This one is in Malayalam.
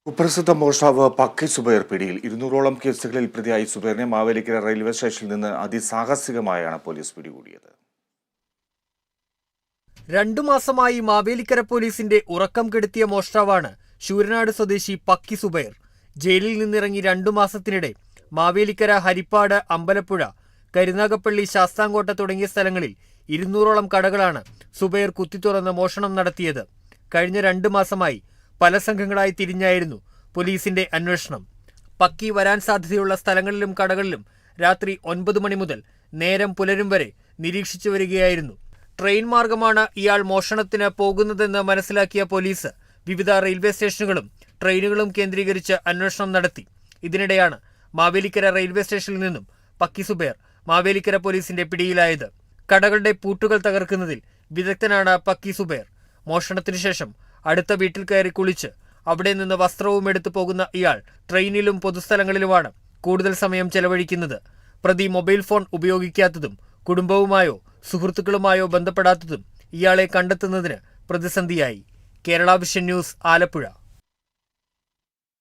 കുപ്രസിദ്ധ മോഷ്ടാവ് പക്കി സുബൈർ പിടിയിൽ 200ഓളം കേസുകളിൽ പ്രതിയായി സുബൈറിനെ മാവേലിക്കര റെയിൽവേ സ്റ്റേഷനിൽ നിന്ന് അതിസാഹസികമായാണ് പോലീസ് പിടികൂടിയത്. 2 മാസമായി മാവേലിക്കര പോലീസിന്റെ ഉറക്കം കെടുത്തിയ മോഷ്ടാവാണ് ശൂരനാട് സ്വദേശി പക്കി സുബൈർ. ജയിലിൽ നിന്നിറങ്ങി 2 മാസത്തിനിടെ മാവേലിക്കര, ഹരിപ്പാട്, അമ്പലപ്പുഴ, കരുനാഗപ്പള്ളി, ശാസ്താംകോട്ട തുടങ്ങിയ സ്ഥലങ്ങളിൽ 200ഓളം കടകളാണ് സുബൈർ കുത്തിത്തുറന്ന് മോഷണം നടത്തിയത്. കഴിഞ്ഞ 2 മാസമായി പല സംഘങ്ങളായി തിരിഞ്ഞായിരുന്നു പോലീസിന്റെ അന്വേഷണം. പക്കി വരാൻ സാധ്യതയുള്ള സ്ഥലങ്ങളിലും കടകളിലും രാത്രി 9 മണി മുതൽ നേരം പുലരും വരെ നിരീക്ഷിച്ചു വരികയായിരുന്നു. ട്രെയിൻ മാർഗമാണ് ഇയാൾ മോഷണത്തിന് പോകുന്നതെന്ന് മനസ്സിലാക്കിയ പോലീസ് വിവിധ റെയിൽവേ സ്റ്റേഷനുകളും ട്രെയിനുകളും കേന്ദ്രീകരിച്ച് അന്വേഷണം നടത്തി. ഇതിനിടെയാണ് മാവേലിക്കര റെയിൽവേ സ്റ്റേഷനിൽ നിന്നും പക്കി സുബൈർ മാവേലിക്കര പോലീസിന്റെ പിടിയിലായത്. കടകളുടെ പൂട്ടുകൾ തകർക്കുന്നതിൽ വിദഗ്ധനാണ് പക്കി സുബൈർ. മോഷണത്തിനു ശേഷം അടുത്ത വീട്ടിൽ കയറി കുളിച്ച് അവിടെ നിന്ന് വസ്ത്രവും എടുത്തു പോകുന്ന ഇയാൾ ട്രെയിനിലും പൊതുസ്ഥലങ്ങളിലുമാണ് കൂടുതൽ സമയം ചെലവഴിക്കുന്നത്. പ്രതി മൊബൈൽ ഫോൺ ഉപയോഗിക്കാത്തതും കുടുംബവുമായോ സുഹൃത്തുക്കളുമായോ ബന്ധപ്പെടാത്തതും ഇയാളെ കണ്ടെത്തുന്നതിന് പ്രതിസന്ധിയായി. Kerala vision news, Alappuzha.